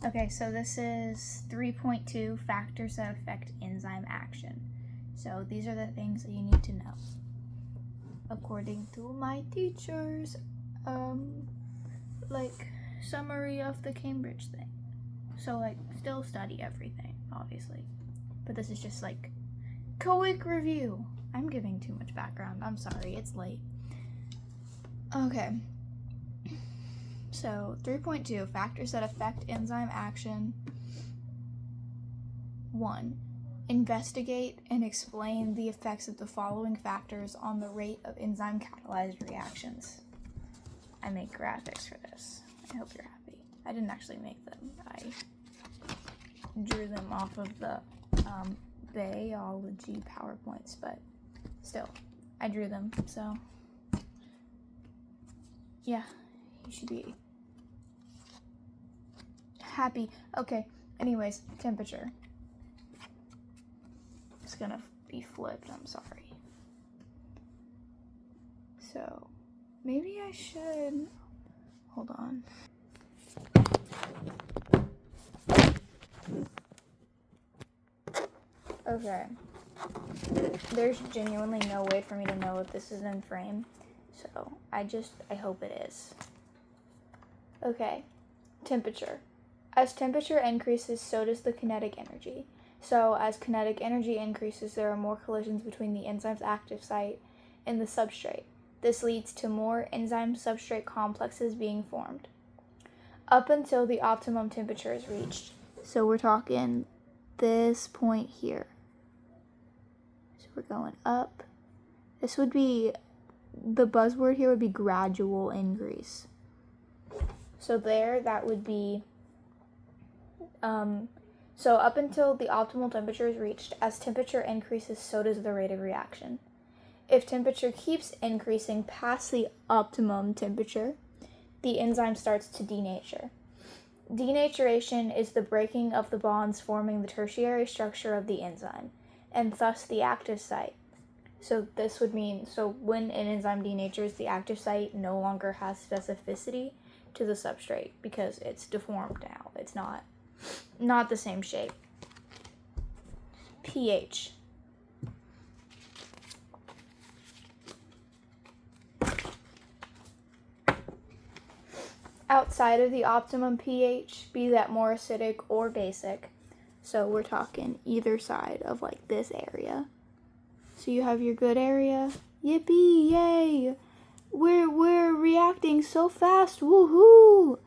Okay, so this is 3.2 factors that affect enzyme action. So these are the things that you need to know. According to my teachers, summary of the Cambridge thing. So still study everything, obviously. But this is just quick review. I'm giving too much background. I'm sorry, it's late. Okay. So 3.2 factors that affect enzyme action. 1. Investigate and explain the effects of the following factors on the rate of enzyme catalyzed reactions. I make graphics for this. I hope you're happy. I didn't actually make them. I drew them off of the biology PowerPoints, but still, I drew them, so yeah, you should be happy. Okay, anyways, temperature. It's gonna be flipped, I'm sorry. So, maybe I should, hold on. Okay, there's genuinely no way for me to know if this is in frame, so I hope it is. Okay, temperature. As temperature increases, so does the kinetic energy. So as kinetic energy increases, there are more collisions between the enzyme's active site and the substrate. This leads to more enzyme-substrate complexes being formed, up until the optimum temperature is reached. So we're talking this point here. So we're going up. This would be, the buzzword here would be gradual increase. So there, that would be, so up until the optimal temperature is reached, as temperature increases, so does the rate of reaction. If temperature keeps increasing past the optimum temperature, the enzyme starts to denature. Denaturation is the breaking of the bonds forming the tertiary structure of the enzyme, and thus the active site. So this would mean, so when an enzyme denatures, the active site no longer has specificity to the substrate because it's deformed now. It's not the same shape. pH. Outside of the optimum pH, be that more acidic or basic, so we're talking either side of this area. So you have your good area, yippee, yay, we're reacting so fast, woohoo!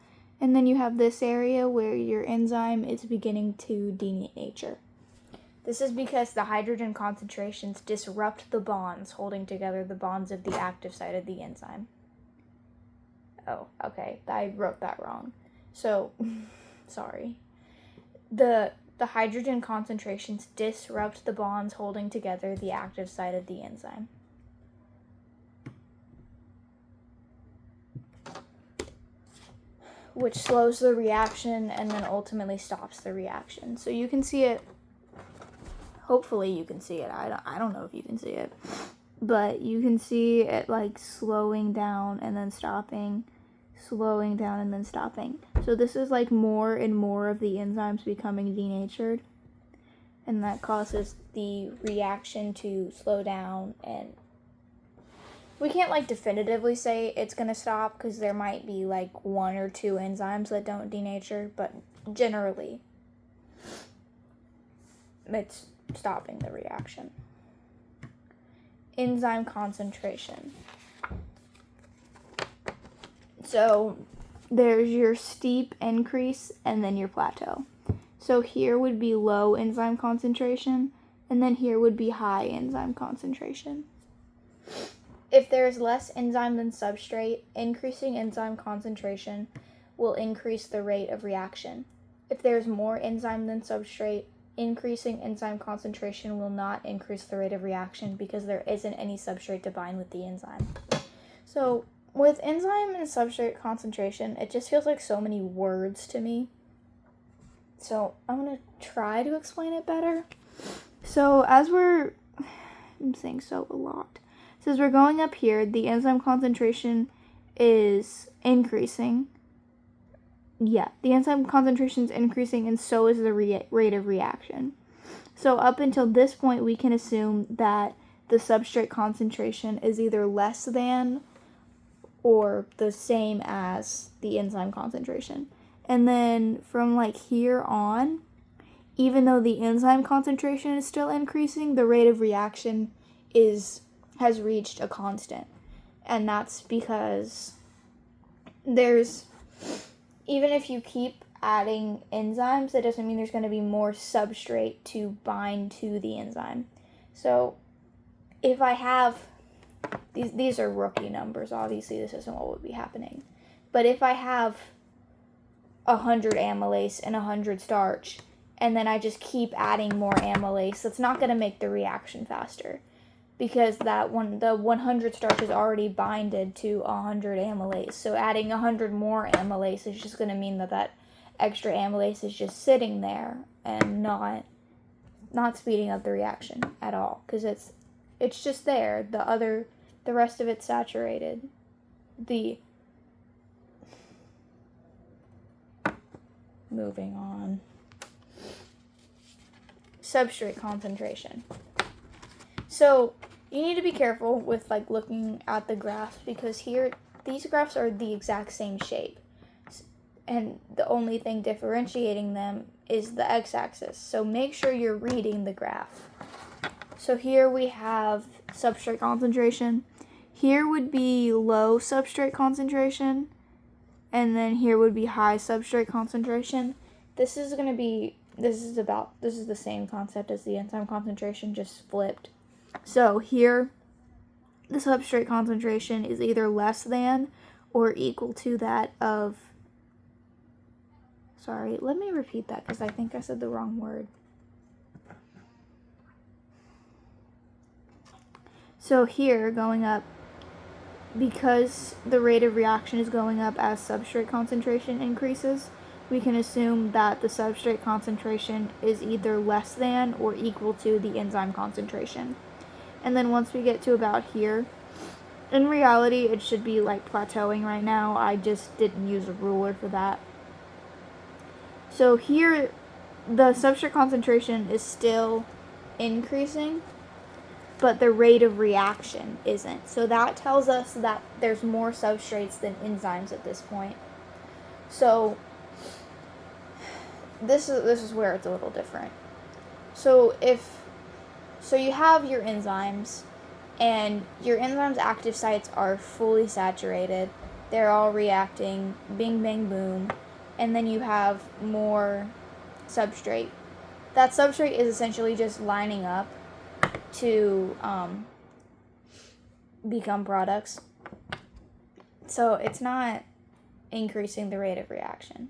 And then you have this area where your enzyme is beginning to denature. This is because the hydrogen concentrations disrupt the bonds holding together the bonds of the active site of the enzyme. Oh, okay, I wrote that wrong. So, sorry. The hydrogen concentrations disrupt the bonds holding together the active site of the enzyme. Which slows the reaction and then ultimately stops the reaction. So you can see it, hopefully you can see it, I don't know if you can see it, but you can see it slowing down and then stopping, slowing down and then stopping. So this is more and more of the enzymes becoming denatured, and that causes the reaction to slow down, and we can't definitively say it's going to stop because there might be 1 or 2 enzymes that don't denature, but generally it's stopping the reaction. Enzyme concentration. So there's your steep increase and then your plateau. So here would be low enzyme concentration, and then here would be high enzyme concentration. If there is less enzyme than substrate, increasing enzyme concentration will increase the rate of reaction. If there is more enzyme than substrate, increasing enzyme concentration will not increase the rate of reaction because there isn't any substrate to bind with the enzyme. So with enzyme and substrate concentration, it just feels like so many words to me. So I'm going to try to explain it better. So I'm saying so a lot. So as we're going up here, the enzyme concentration is increasing. Yeah, the enzyme concentration is increasing, and so is the rate of reaction. So up until this point, we can assume that the substrate concentration is either less than or the same as the enzyme concentration. And then from like here on, even though the enzyme concentration is still increasing, the rate of reaction has reached a constant. And that's because even if you keep adding enzymes, that doesn't mean there's going to be more substrate to bind to the enzyme. So if I have, these are rookie numbers, obviously this isn't what would be happening. But if I have 100 amylase and 100 starch, and then I just keep adding more amylase, that's not going to make the reaction faster, because the 100 starch is already binded to 100 amylase. So adding 100 more amylase is just going to mean that extra amylase is just sitting there and not speeding up the reaction at all, because it's just there. The rest of it's saturated. Moving on. Substrate concentration. So you need to be careful with like looking at the graphs, because here these graphs are the exact same shape, and the only thing differentiating them is the x-axis. So make sure you're reading the graph. So here we have substrate concentration. Here would be low substrate concentration, and then here would be high substrate concentration. This is the same concept as the enzyme concentration, just flipped. So here, the substrate concentration is either less than or equal to that of, sorry, let me repeat that because I think I said the wrong word. So here, going up, because the rate of reaction is going up as substrate concentration increases, we can assume that the substrate concentration is either less than or equal to the enzyme concentration. And then once we get to about here, in reality, it should be like plateauing right now. I just didn't use a ruler for that. So here, the substrate concentration is still increasing, but the rate of reaction isn't. So that tells us that there's more substrates than enzymes at this point. So this is where it's a little different. So you have your enzymes, and your enzymes' active sites are fully saturated. They're all reacting, bing, bang, boom, and then you have more substrate. That substrate is essentially just lining up to become products. So it's not increasing the rate of reaction.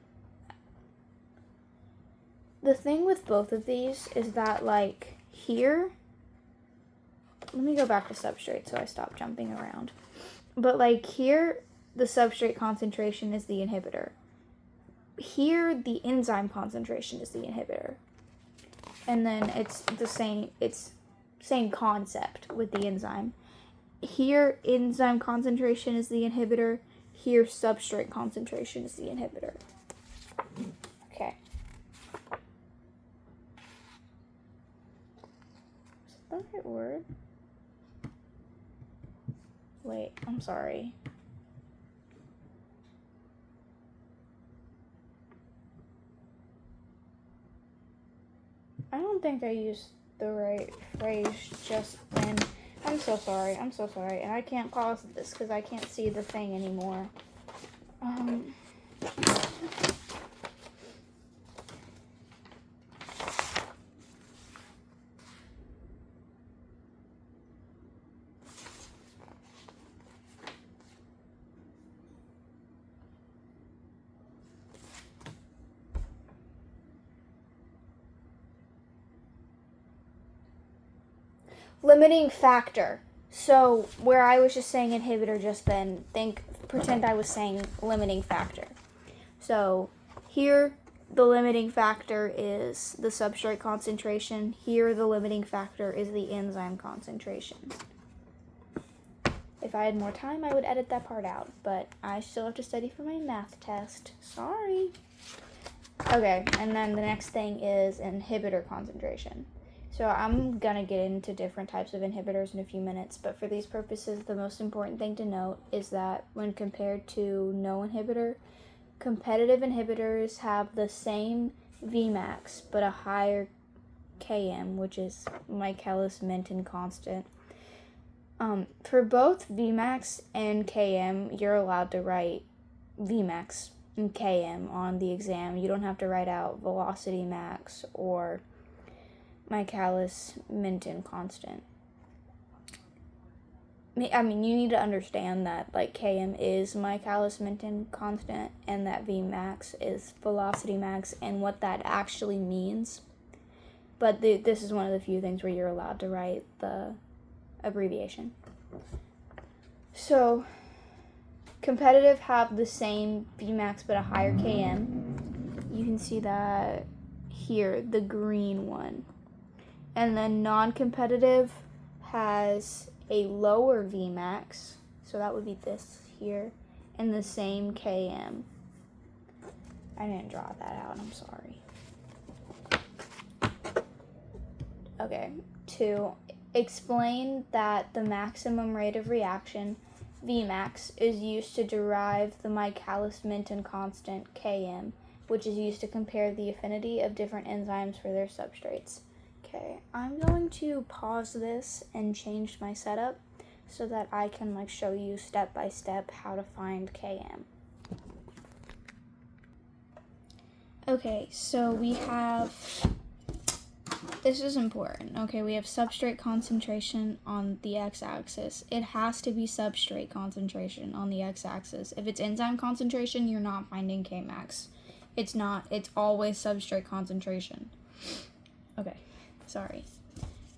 The thing with both of these is that, like, here, let me go back to substrate so I stop jumping around. But, like, here, the substrate concentration is the inhibitor. Here, the enzyme concentration is the inhibitor. And then it's the same concept with the enzyme. Here, enzyme concentration is the inhibitor. Here, substrate concentration is the inhibitor. Okay. Is that the right word? Wait, I'm sorry. I don't think I used the right phrase just then. I'm so sorry, and I can't pause this because I can't see the thing anymore. Limiting factor. So where I was just saying inhibitor just then, pretend I was saying limiting factor. So here the limiting factor is the substrate concentration. Here the limiting factor is the enzyme concentration. If I had more time, I would edit that part out, but I still have to study for my math test. Sorry. Okay, and then the next thing is inhibitor concentration. So I'm gonna get into different types of inhibitors in a few minutes, but for these purposes, the most important thing to note is that when compared to no inhibitor, competitive inhibitors have the same Vmax, but a higher Km, which is Michaelis-Menten constant. For both Vmax and Km, you're allowed to write Vmax and Km on the exam. You don't have to write out velocity max or Michaelis-Menten constant. I mean, you need to understand that like Km is Michaelis-Menten constant and that Vmax is velocity max and what that actually means. But this is one of the few things where you're allowed to write the abbreviation. So competitive have the same Vmax but a higher Km. You can see that here, the green one. And then non-competitive has a lower Vmax, so that would be this here, and the same Km. I didn't draw that out, I'm sorry. Okay, to explain that the maximum rate of reaction, Vmax, is used to derive the Michaelis-Menten constant, Km, which is used to compare the affinity of different enzymes for their substrates. Okay, I'm going to pause this and change my setup so that I can show you step by step how to find Km. Okay, so we have, this is important. Okay, we have substrate concentration on the x-axis. It has to be substrate concentration on the x-axis. If it's enzyme concentration, you're not finding Kmax. It's not, it's always substrate concentration. Okay. Sorry.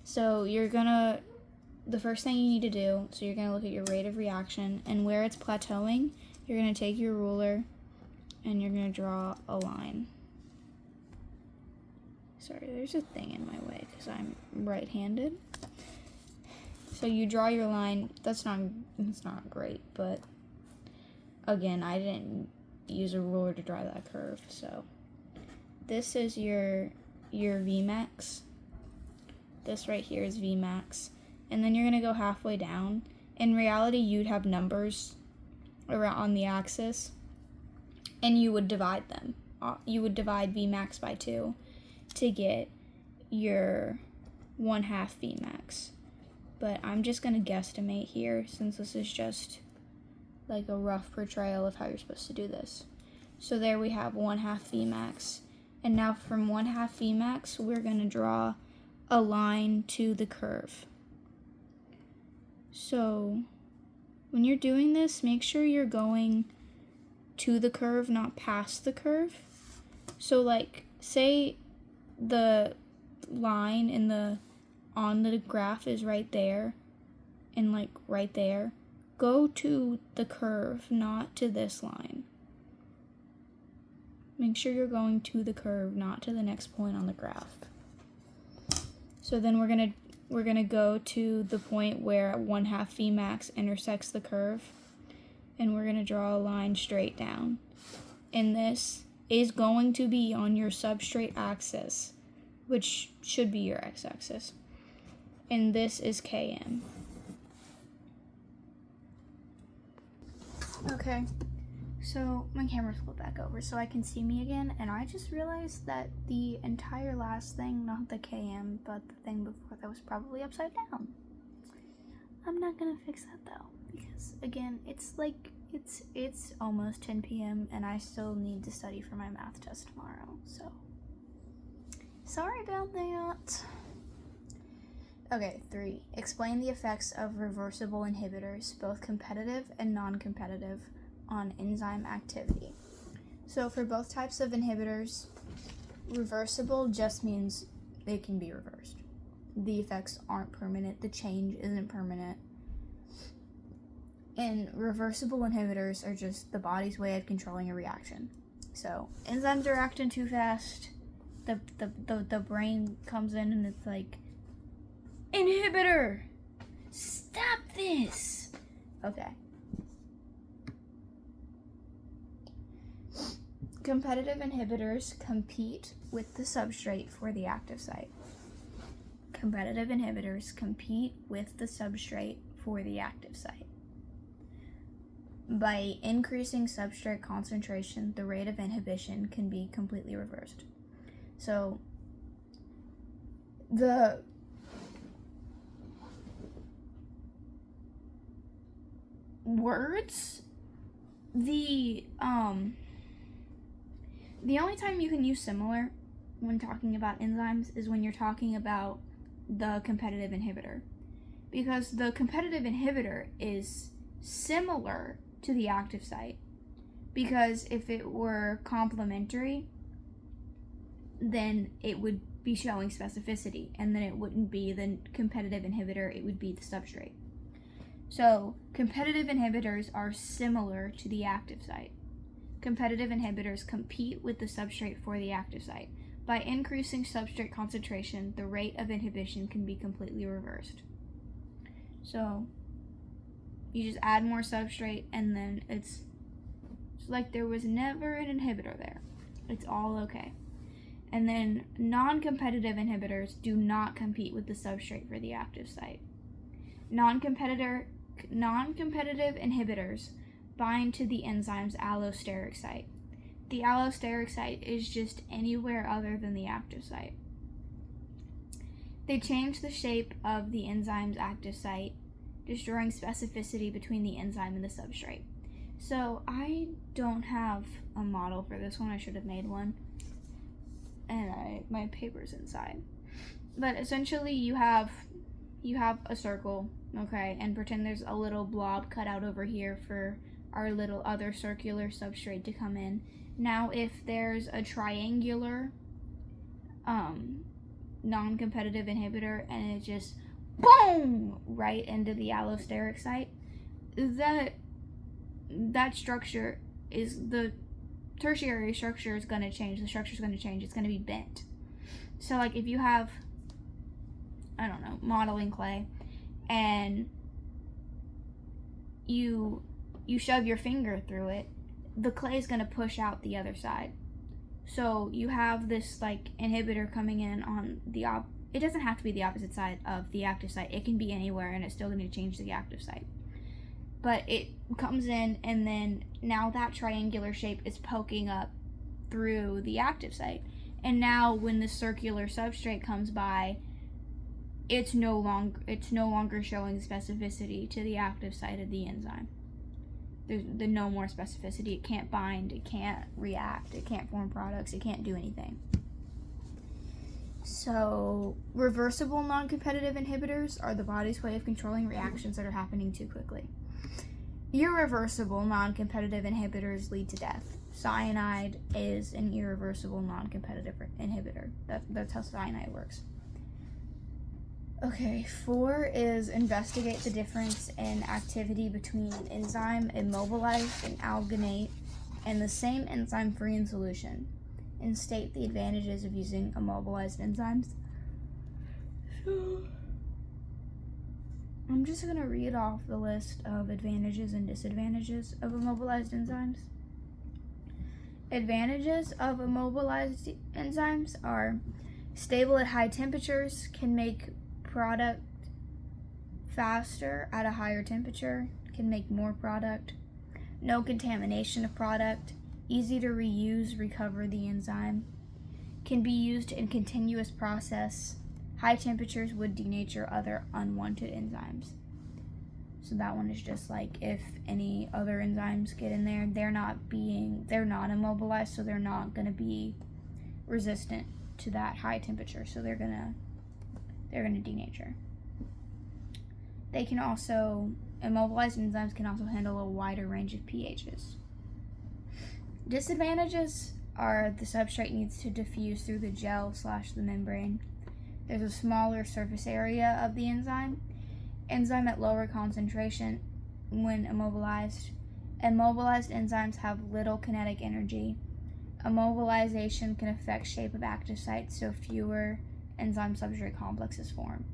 So the first thing you need to do, so you're going to look at your rate of reaction, and where it's plateauing, you're going to take your ruler and you're going to draw a line. Sorry, there's a thing in my way because I'm right-handed. So you draw your line. It's not great, but again, I didn't use a ruler to draw that curve. So this is your Vmax. This right here is Vmax. And then you're going to go halfway down. In reality, you'd have numbers around on the axis, and you would divide them. You would divide Vmax by 2 to get your 1/2 Vmax. But I'm just going to guesstimate here since this is just like a rough portrayal of how you're supposed to do this. So there we have 1/2 Vmax. And now from 1/2 Vmax, we're going to draw a line to the curve. So when you're doing this, make sure you're going to the curve, not past the curve. So say the line on the graph is right there and right there. Go to the curve, not to this line. Make sure you're going to the curve, not to the next point on the graph. So then we're gonna go to the point where 1/2 Vmax intersects the curve, and we're gonna draw a line straight down. And this is going to be on your substrate axis, which should be your x-axis. And this is Km. Okay. So my camera's flipped back over so I can see me again, and I just realized that the entire last thing, not the Km, but the thing before that was probably upside down. I'm not gonna fix that though, because again, it's almost 10 p.m. and I still need to study for my math test tomorrow, so sorry about that. Okay, 3. Explain the effects of reversible inhibitors, both competitive and non-competitive, on enzyme activity. So for both types of inhibitors, reversible just means they can be reversed. The effects aren't permanent, the change isn't permanent. And reversible inhibitors are just the body's way of controlling a reaction. So enzymes are acting too fast, the brain comes in and it's like, inhibitor, stop this. Okay. Competitive inhibitors compete with the substrate for the active site. Competitive inhibitors compete with the substrate for the active site. By increasing substrate concentration, the rate of inhibition can be completely reversed. So, the words, the only time you can use similar when talking about enzymes is when you're talking about the competitive inhibitor, because the competitive inhibitor is similar to the active site, because if it were complementary, then it would be showing specificity, and then it wouldn't be the competitive inhibitor, it would be the substrate. So competitive inhibitors are similar to the active site. Competitive inhibitors compete with the substrate for the active site. By increasing substrate concentration, the rate of inhibition can be completely reversed. So you just add more substrate, and then it's like there was never an inhibitor there. It's all okay. And then non-competitive inhibitors do not compete with the substrate for the active site. Non-competitive inhibitors bind to the enzyme's allosteric site. The allosteric site is just anywhere other than the active site. They change the shape of the enzyme's active site, destroying specificity between the enzyme and the substrate. So I don't have a model for this one. I should have made one. And my paper's inside. But essentially you have a circle, okay, and pretend there's a little blob cut out over here for our little other circular substrate to come in. Now if there's a triangular non-competitive inhibitor and it just boom right into the allosteric site, that structure is the tertiary structure is going to change. The structure is going to change. It's going to be bent. So like if you have, I don't know, modeling clay, and you shove your finger through it, the clay is going to push out the other side. So you have this like inhibitor coming in on the it doesn't have to be the opposite side of the active site. It can be anywhere, and it's still going to change the active site. But it comes in, and then now that triangular shape is poking up through the active site. And now when the circular substrate comes by, it's no longer showing specificity to the active site of the enzyme. There's no more specificity. It can't bind, it can't react, it can't form products, it can't do anything. So reversible non-competitive inhibitors are the body's way of controlling reactions that are happening too quickly. Irreversible non-competitive inhibitors lead to death. Cyanide is an irreversible non-competitive inhibitor. That's how cyanide works. Okay, 4 is investigate the difference in activity between an enzyme immobilized in alginate and the same enzyme free in solution, and state the advantages of using immobilized enzymes. So I'm just going to read off the list of advantages and disadvantages of immobilized enzymes. Advantages of immobilized enzymes are stable at high temperatures, can make product faster at a higher temperature, can make more product, no contamination of product, easy to reuse, recover the enzyme, can be used in continuous process. High temperatures would denature other unwanted enzymes. So that one is just like if any other enzymes get in there, they're not immobilized, so they're not going to be resistant to that high temperature. So they're going to denature. They can also, immobilized enzymes can also handle a wider range of pHs. Disadvantages are the substrate needs to diffuse through the gel/the membrane. There's a smaller surface area of the enzyme. Enzyme at lower concentration when immobilized. Immobilized enzymes have little kinetic energy. Immobilization can affect shape of active sites, so fewer enzyme substrate complexes form.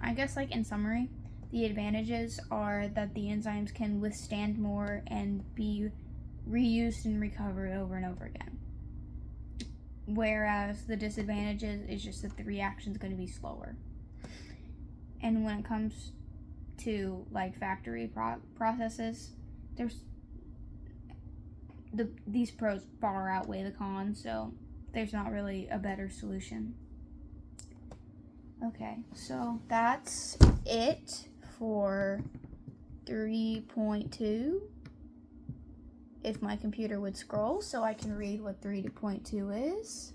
I guess, like, in summary, the advantages are that the enzymes can withstand more and be reused and recovered over and over again. Whereas the disadvantages is just that the reaction is going to be slower. And when it comes to, like, factory processes, these pros far outweigh the cons, so there's not really a better solution. Okay, so that's it for 3.2. If my computer would scroll so I can read what 3.2 is.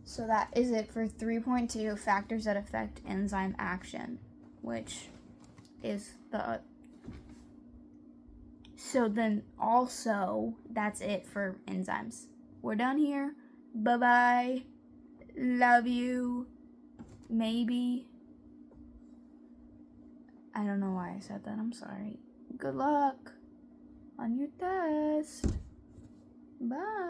So that is it for 3.2, factors that affect enzyme action, which is the... So then also, that's it for enzymes. We're done here. Bye-bye. Love you. Maybe. I don't know why I said that. I'm sorry. Good luck on your test. Bye.